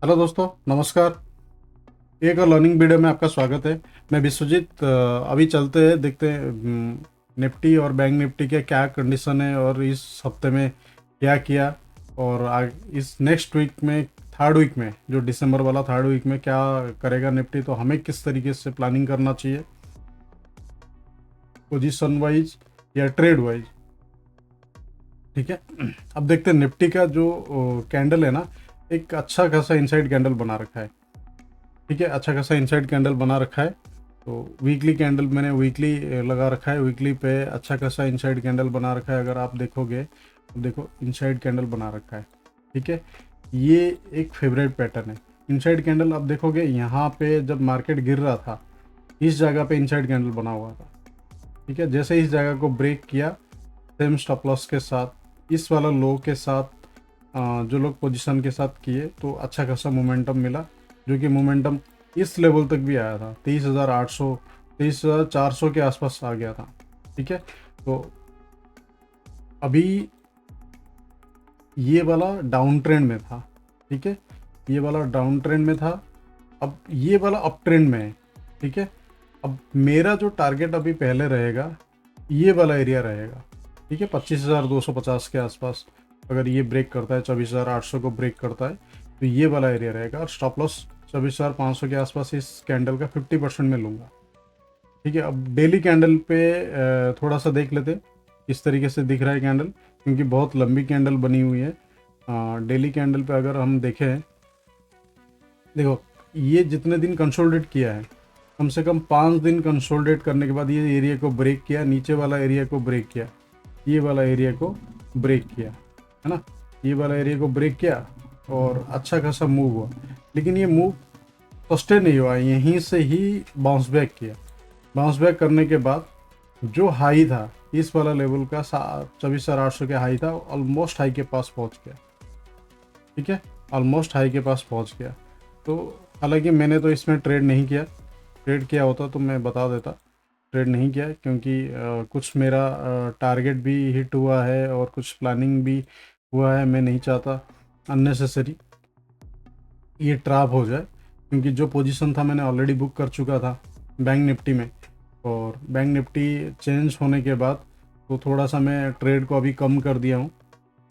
Hello दोस्तों, नमस्कार। एक और लर्निंग वीडियो में आपका स्वागत है। मैं विश्वजीत। अभी चलते हैं, देखते हैं निफ्टी और बैंक निफ्टी के क्या कंडीशन है और इस हफ्ते में क्या किया, और इस नेक्स्ट वीक में, थर्ड वीक में, जो दिसंबर वाला थर्ड वीक में क्या करेगा निफ्टी, तो हमें किस तरीके से प्लानिंग करना चाहिए, पोजीशन वाइज या ट्रेड वाइज। ठीक है। अब देखते हैं निफ्टी का जो कैंडल है ना, एक अच्छा खासा इनसाइड कैंडल बना रखा है। ठीक है, अच्छा खासा इनसाइड कैंडल बना रखा है। तो वीकली कैंडल मैंने वीकली लगा रखा है, वीकली पे अच्छा खासा इनसाइड कैंडल बना रखा है। अगर आप देखोगे तो देखो, इनसाइड कैंडल बना रखा है। ठीक है, ये एक फेवरेट पैटर्न है। इनसाइड कैंडल आप देखोगे, यहाँ पे जब मार्केट गिर रहा था, इस जगह पे इनसाइड कैंडल बना हुआ था। ठीक है, जैसे इस जगह को ब्रेक किया, सेम स्टॉप लॉस के साथ, इस वाला लो के साथ, जो लोग पोजीशन के साथ किए तो अच्छा खासा मोमेंटम मिला, जो कि मोमेंटम इस लेवल तक भी आया था। 23,800, 23,400 के आसपास आ गया था। ठीक है, तो अभी ये वाला डाउन ट्रेंड में था। ठीक है, ये वाला डाउन ट्रेंड में था, अब ये वाला अप ट्रेंड में है। ठीक है, अब मेरा जो टारगेट अभी पहले रहेगा, ये वाला एरिया रहेगा। ठीक है, 25,250 के आसपास अगर ये ब्रेक करता है, 24,800 को ब्रेक करता है, तो ये वाला एरिया रहेगा। और स्टॉप लॉस 24,500 के आसपास इस कैंडल का 50% में लूँगा। ठीक है, अब डेली कैंडल पे थोड़ा सा देख लेते किस तरीके से दिख रहा है कैंडल, क्योंकि बहुत लंबी कैंडल बनी हुई है। डेली कैंडल पे अगर हम देखें, देखो ये जितने दिन कंसोलिडेट किया है, कम से कम 5 दिन कंसोलिडेट करने के बाद ये एरिया को ब्रेक किया, नीचे वाला एरिया को ब्रेक किया, ये वाला एरिया को ब्रेक किया, है ना, ये वाला एरिया को ब्रेक किया और अच्छा खासा मूव हुआ। लेकिन ये मूव सस्टेन नहीं हुआ, यहीं से ही बाउंस बैक किया। बाउंस बैक करने के बाद जो हाई था, इस वाला लेवल का 24,800 के हाई था, ऑलमोस्ट हाई के पास पहुंच गया। ठीक है, ऑलमोस्ट हाई के पास पहुंच गया। तो हालांकि मैंने तो इसमें ट्रेड नहीं किया, ट्रेड किया होता तो मैं बता देता। ट्रेड नहीं किया क्योंकि कुछ मेरा टारगेट भी हिट हुआ है और कुछ प्लानिंग भी हुआ है। मैं नहीं चाहता अननेसेसरी ये ट्रैप हो जाए, क्योंकि जो पोजीशन था मैंने ऑलरेडी बुक कर चुका था बैंक निफ्टी में, और बैंक निफ्टी चेंज होने के बाद तो थोड़ा सा मैं ट्रेड को अभी कम कर दिया हूँ।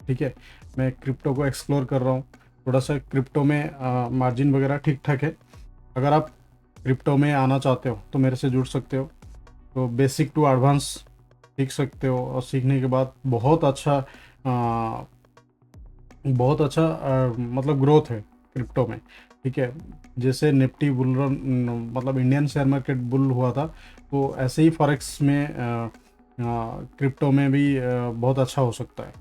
ठीक है, मैं क्रिप्टो को एक्सप्लोर कर रहा हूँ थोड़ा सा। क्रिप्टो में मार्जिन वगैरह ठीक ठाक है। अगर आप क्रिप्टो में आना चाहते हो तो मेरे से जुड़ सकते हो। तो बेसिक टू एडवांस सीख सकते हो, और सीखने के बाद बहुत अच्छा मतलब ग्रोथ है क्रिप्टो में। ठीक है, जैसे निफ्टी बुल रन, मतलब इंडियन शेयर मार्केट बुल हुआ था, तो ऐसे ही फॉरेक्स में क्रिप्टो में भी बहुत अच्छा हो सकता है।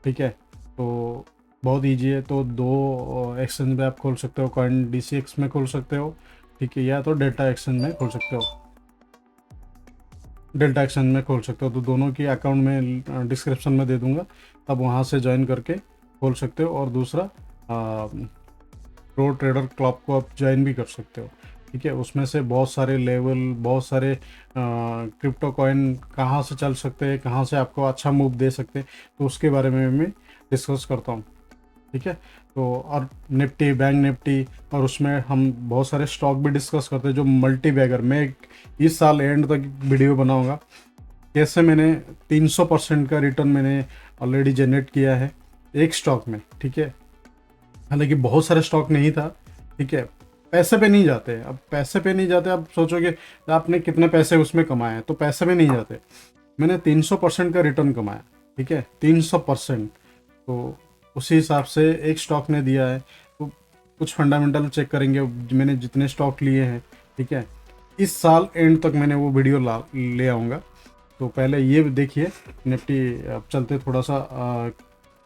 ठीक है, तो बहुत ईजी है। तो दो एक्सचेंज में आप खोल सकते हो, कॉइन DCX में खोल सकते हो, ठीक है, या तो डेल्टा एक्सचेंज में खोल सकते हो, डेल्टा एक्सचेंज में खोल सकते हो। तो दोनों की अकाउंट में डिस्क्रिप्शन में दे दूंगा, तब वहाँ से ज्वाइन करके खोल सकते हो। और दूसरा प्रो ट्रेडर क्लब को आप ज्वाइन भी कर सकते हो। ठीक है, उसमें से बहुत सारे लेवल, बहुत सारे क्रिप्टो कॉइन कहाँ से चल सकते हैं, कहाँ से आपको अच्छा मूव दे सकते हैं, तो उसके बारे में मैं डिस्कस करता हूँ। ठीक है, तो और निफ्टी, बैंक निफ्टी, और उसमें हम बहुत सारे स्टॉक भी डिस्कस करते हैं जो मल्टी बैगर। मैं इस साल एंड तक वीडियो बनाऊंगा कैसे मैंने 300% का रिटर्न मैंने ऑलरेडी जनरेट किया है एक स्टॉक में। ठीक है, हालांकि बहुत सारे स्टॉक नहीं था। ठीक है, पैसे पे नहीं जाते। अब पैसे पे नहीं जाते, आप सोचोगे आपने कितने पैसे उसमें कमाए हैं, तो पैसे पे नहीं जाते। मैंने 300% का रिटर्न कमाया। ठीक है, 300%। तो उसी हिसाब से एक स्टॉक ने दिया है। तो कुछ फंडामेंटल चेक करेंगे मैंने जितने स्टॉक लिए हैं। ठीक है, इस साल एंड तक मैंने वो वीडियो ले आऊँगा। तो पहले ये देखिए निफ्टी। अब चलते थोड़ा सा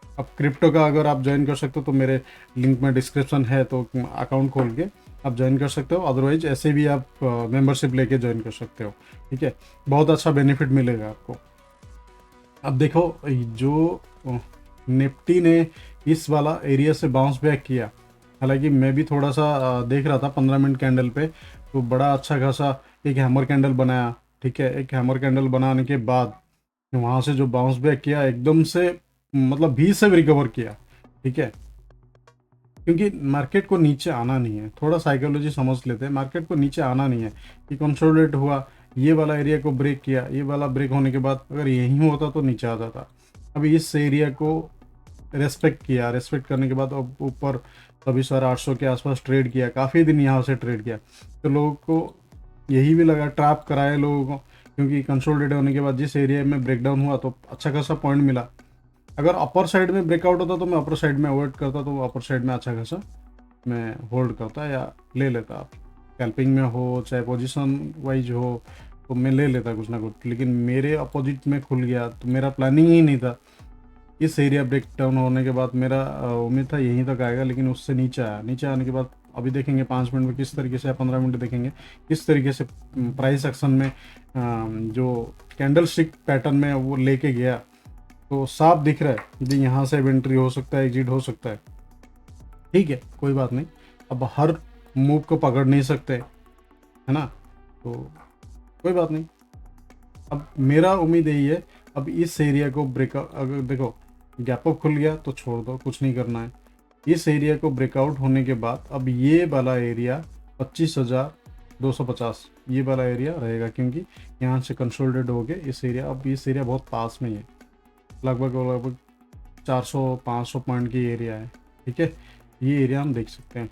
अब क्रिप्टो का अगर आप ज्वाइन कर सकते हो तो मेरे लिंक में डिस्क्रिप्शन है, तो अकाउंट खोल के आप ज्वाइन कर सकते हो। अदरवाइज ऐसे भी आप मेंबरशिप लेके ज्वाइन कर सकते हो। ठीक है, बहुत अच्छा बेनिफिट मिलेगा आपको। अब देखो, जो निफ्टी ने इस वाला एरिया से बाउंस बैक किया, हालांकि मैं भी थोड़ा सा देख रहा था 15 मिनट कैंडल पे, तो बड़ा अच्छा खासा एक हैमर कैंडल बनाया। ठीक है, एक हैमर कैंडल बनाने के बाद वहाँ से जो बाउंस बैक किया एकदम से, मतलब भी से रिकवर किया। ठीक है, क्योंकि मार्केट को नीचे आना नहीं है, थोड़ा साइकोलॉजी समझ लेते हैं, मार्केट को नीचे आना नहीं है कि कंसोलिडेट हुआ, ये वाला एरिया को ब्रेक किया, ये वाला ब्रेक होने के बाद अगर यहीं होता तो नीचे आ जाता। अभी इस एरिया को रेस्पेक्ट किया, रेस्पेक्ट करने के बाद अब ऊपर 26,800 के आसपास ट्रेड किया, काफ़ी दिन यहाँ से ट्रेड किया, तो लोगों को यही भी लगा, ट्रैप कराया लोगों को, क्योंकि कंसोलिडेट होने के बाद जिस एरिया में ब्रेकडाउन हुआ तो अच्छा खासा पॉइंट मिला। अगर अपर साइड में ब्रेकआउट होता तो मैं अपर साइड में अवॉइड करता, तो अपर साइड में अच्छा खासा मैं होल्ड करता या ले लेता। आप स्कैल्पिंग में हो चाहे पोजीशन वाइज हो तो मैं ले लेता कुछ ना कुछ, लेकिन मेरे अपोजिट में खुल गया तो मेरा प्लानिंग ही नहीं था। इस एरिया ब्रेक डाउन होने के बाद मेरा उम्मीद था यहीं तक आएगा, लेकिन उससे नीचे आया। नीचे आने के बाद अभी देखेंगे 5 मिनट में किस तरीके से, या 15 मिनट देखेंगे किस तरीके से प्राइस एक्शन में जो कैंडल स्टिक पैटर्न में वो लेके गया, तो साफ दिख रहा है कि यहाँ से एंट्री हो सकता है, एग्जिट हो सकता है। ठीक है, कोई बात नहीं, अब हर मूव को पकड़ नहीं सकते, है ना, तो कोई बात नहीं। अब मेरा उम्मीद यही है, अब इस एरिया को ब्रेकआउट, अगर देखो गैप अप खुल गया तो छोड़ दो, कुछ नहीं करना है। इस एरिया को ब्रेकआउट होने के बाद अब ये वाला एरिया 25,250 ये वाला एरिया रहेगा, क्योंकि यहाँ से कंसोलिडेट हो गए इस एरिया। अब इस एरिया बहुत पास में ही है, लगभग लगभग 400-500 पॉइंट की एरिया है। ठीक है, ये एरिया हम देख सकते हैं।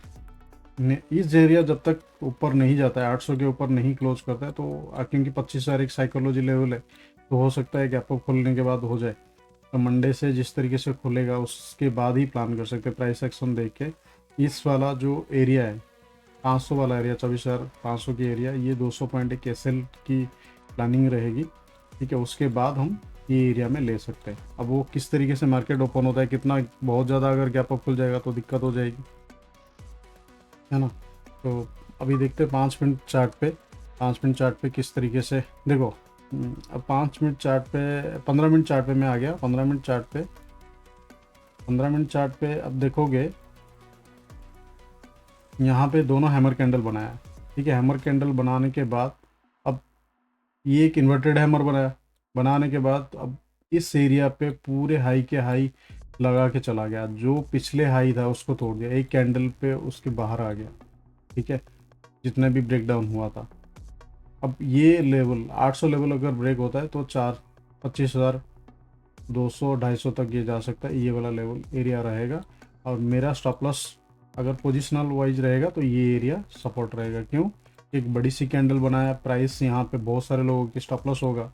इस एरिया जब तक ऊपर नहीं जाता है, 800 के ऊपर नहीं क्लोज करता है, तो क्योंकि 25,000 एक साइकोलॉजी लेवल है, तो हो सकता है गैप अप खोलने के बाद हो जाए। तो मंडे से जिस तरीके से खुलेगा उसके बाद ही प्लान कर सकते हैं, प्राइस एक्शन देख के। इस वाला जो एरिया है 500 वाला एरिया, 24,500 की एरिया, ये 200 पॉइंट एक एसएल की प्लानिंग रहेगी। ठीक है, उसके बाद हम ये एरिया में ले सकते हैं। अब वो किस तरीके से मार्केट ओपन होता है, कितना, बहुत ज़्यादा अगर गैप अप खुल जाएगा तो दिक्कत हो जाएगी, है ना। तो अभी देखते हैं 5 मिनट चार्ट पे, 5 मिनट चार्ट पे किस तरीके से, देखो अब 5 मिनट चार्ट पे, 15 मिनट चार्ट पे मैं आ गया। 15 मिनट चार्ट पे, 15 मिनट चार्ट पे अब देखोगे यहाँ पे दोनों हैमर कैंडल बनाया है। ठीक है, हैमर कैंडल बनाने के बाद अब ये एक इन्वर्टेड हैमर बनाया, बनाने के बाद अब इस एरिया पे पूरे हाई के हाई लगा के चला गया, जो पिछले हाई था उसको तोड़ दिया, एक कैंडल पे उसके बाहर आ गया। ठीक है, जितने भी ब्रेक डाउन हुआ था। अब ये लेवल 800 लेवल अगर ब्रेक होता है तो 25,200-250 तक ये जा सकता है, ये वाला लेवल एरिया रहेगा। और मेरा स्टॉप लॉस अगर पोजिशनल वाइज रहेगा तो ये एरिया सपोर्ट रहेगा। क्यों, एक बड़ी सी कैंडल बनाया, प्राइस यहाँ पे बहुत सारे लोगों की स्टॉप लॉस होगा।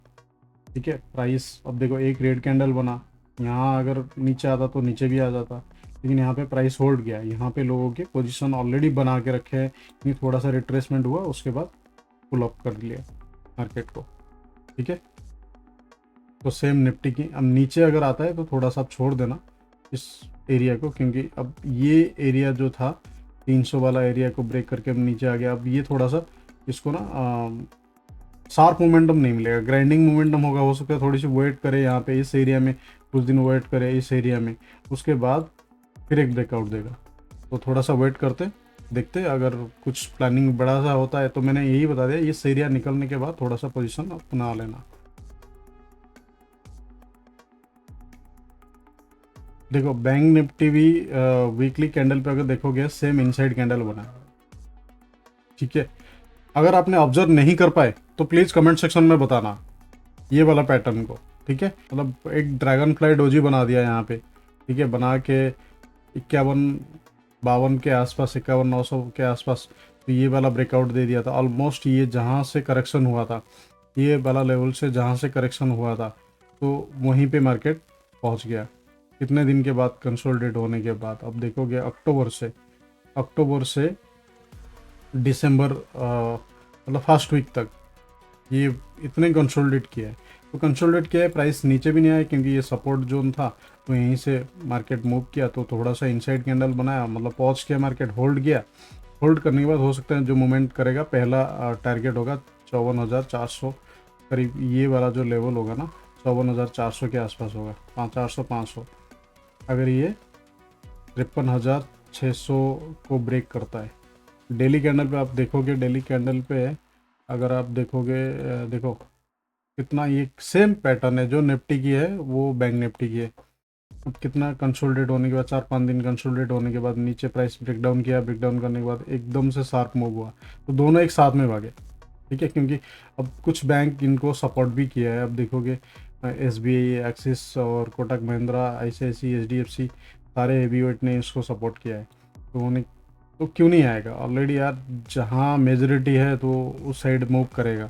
ठीक है, प्राइस अब देखो एक रेड कैंडल बना, यहाँ अगर नीचे आता तो नीचे भी आ जाता, लेकिन यहाँ पे प्राइस होल्ड गया। यहाँ पे लोगों के पोजीशन ऑलरेडी बना के रखे हैं, कि थोड़ा सा रिट्रेसमेंट हुआ उसके बाद पुल अप कर लिया मार्केट को। ठीक है, तो सेम निफ्टी की अब नीचे अगर आता है तो थोड़ा सा आप छोड़ देना इस एरिया को, क्योंकि अब ये एरिया जो था 300 वाला एरिया को ब्रेक करके अब नीचे आ गया। अब ये थोड़ा सा इसको ना शार्प मोमेंटम नहीं मिलेगा, ग्राइंडिंग मोमेंटम होगा, हो सकता है थोड़ी सी वेट करे यहाँ पे इस एरिया में, कुछ दिन वेट करे इस एरिया में, उसके बाद फिर एक ब्रेकआउट देगा। तो थोड़ा सा वेट करते देखते, अगर कुछ प्लानिंग बड़ा सा होता है तो मैंने यही बता दिया, इस एरिया निकलने के बाद थोड़ा सा पोजीशन अपना लेना। देखो बैंक निफ्टी भी वीकली कैंडल पे अगर देखोगे सेम इनसाइड कैंडल बना है। ठीक है, अगर आपने ऑब्जर्व नहीं कर पाए तो प्लीज़ कमेंट सेक्शन में बताना ये वाला पैटर्न को। ठीक है, मतलब एक ड्रैगन फ्लाई डोजी बना दिया यहाँ पे। ठीक है, बना के 51-52 के आसपास, 51-900 के आसपास, तो ये वाला ब्रेकआउट दे दिया था ऑलमोस्ट। ये जहाँ से करेक्शन हुआ था, ये वाला लेवल से जहाँ से करेक्शन हुआ था, तो वहीं पे मार्केट पहुँच गया कितने दिन के बाद, कंसोलिडेट होने के बाद। अब देखोगे अक्टूबर से दिसंबर मतलब फर्स्ट वीक तक ये इतने कंसोलिडेट किया है। तो कंसोलिडेट किया है, प्राइस नीचे भी नहीं आया क्योंकि ये सपोर्ट जोन था, तो यहीं से मार्केट मूव किया, तो थोड़ा सा इनसाइड कैंडल बनाया, मतलब पहुंच किया मार्केट, होल्ड किया। होल्ड करने के बाद हो सकता है जो मूवमेंट करेगा, पहला टारगेट होगा 54,400 करीब, ये वाला जो लेवल होगा ना 54,400 के आसपास होगा, 400-500। अगर ये 53,600 को ब्रेक करता है, डेली कैंडल पे आप देखोगे, डेली कैंडल पे अगर आप देखोगे, देखो कितना ये सेम पैटर्न है जो निफ्टी की है, वो बैंक निफ्टी की है। अब कितना कंसोलिडेट होने के बाद 4-5 दिन कंसोलिडेट होने के बाद नीचे प्राइस ब्रेकडाउन किया, ब्रेकडाउन करने के बाद एकदम से शार्प मूव हुआ, तो दोनों एक साथ में भागे। ठीक है, क्योंकि अब कुछ बैंक इनको सपोर्ट भी किया है। अब देखोगे SBI, एक्सिस और कोटक महिंद्रा, ICICI, HDFC सारे हेवी वेट ने इसको सपोर्ट किया है। तो उन्हें तो क्यों नहीं आएगा? ऑलरेडी यार जहाँ मेजोरिटी है तो उस साइड मूव करेगा,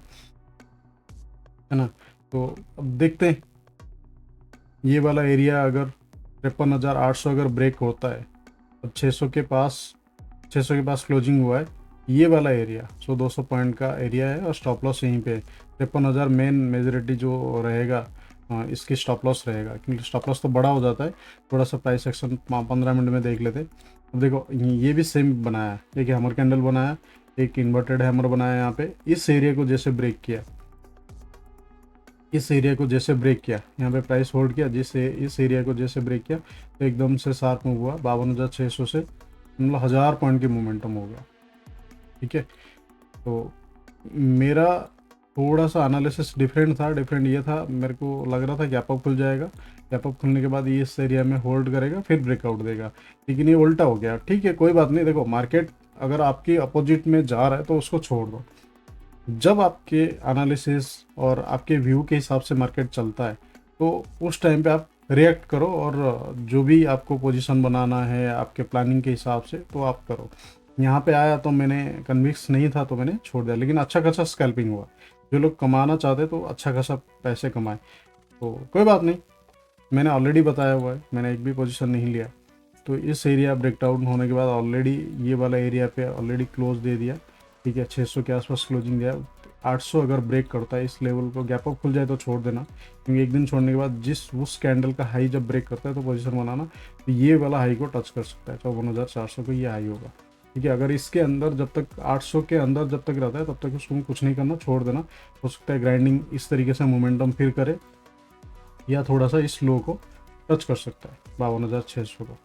है ना। तो अब देखते हैं ये वाला एरिया अगर 53,800 अगर ब्रेक होता है, अब 600 के पास क्लोजिंग हुआ है ये वाला एरिया, 200 पॉइंट का एरिया है और स्टॉप लॉस यहीं पे 53,000 मेन मेजोरिटी जो रहेगा इसकी स्टॉप लॉस रहेगा, क्योंकि स्टॉप लॉस तो बड़ा हो जाता है। थोड़ा सा प्राइस एक्शन 15 मिनट में देख लेते। अब देखो ये भी सेम बनाया, एक हैमर कैंडल बनाया, एक इन्वर्टेड हैमर बनाया। यहाँ पे इस एरिया को जैसे ब्रेक किया, इस एरिया को जैसे ब्रेक किया, यहाँ पे प्राइस होल्ड किया, जिससे इस एरिया को जैसे ब्रेक किया तो एकदम से शार्प मूव हुआ 52,600 से, मतलब 1000 पॉइंट की मोमेंटम हो गया। ठीक है, तो मेरा थोड़ा सा एनालिसिस डिफरेंट था। डिफरेंट ये था, मेरे को लग रहा था गैप अप खुल जाएगा, गैप अप खुलने के बाद ये इस एरिया में होल्ड करेगा फिर ब्रेकआउट देगा, लेकिन ये उल्टा हो गया। ठीक है, कोई बात नहीं। देखो मार्केट अगर आपकी अपोजिट में जा रहा है तो उसको छोड़ दो। जब आपके एनालिसिस और आपके व्यू के हिसाब से मार्केट चलता है तो उस टाइम पे आप रिएक्ट करो, और जो भी आपको पोजीशन बनाना है आपके प्लानिंग के हिसाब से तो आप करो। यहाँ पे आया तो मैंने कन्विक्स नहीं था तो मैंने छोड़ दिया, लेकिन अच्छा खासा स्कैल्पिंग हुआ। जो लोग कमाना चाहते तो अच्छा खासा पैसे कमाए, तो कोई बात नहीं। मैंने ऑलरेडी बताया हुआ है, मैंने एक भी पोजीशन नहीं लिया। तो इस एरिया ब्रेकडाउन होने के बाद ऑलरेडी ये वाला एरिया पे ऑलरेडी क्लोज दे दिया। ठीक है, 600 के आसपास क्लोजिंग दिया। 800 अगर ब्रेक करता है इस लेवल को, गैप अप खुल जाए तो छोड़ देना, क्योंकि एक दिन छोड़ने के बाद उस कैंडल का हाई जब ब्रेक करता है तो पोजीशन बनाना, तो ये वाला हाई को टच कर सकता है। 54,400 को ये हाई होगा। ठीक है, अगर इसके अंदर जब तक 800 के अंदर जब तक रहता है तब तक उसको कुछ नहीं करना, छोड़ देना। हो सकता है ग्राइंडिंग इस तरीके से मोमेंटम फिर करे, या थोड़ा सा इस लो को टच कर सकता है 52,600 को।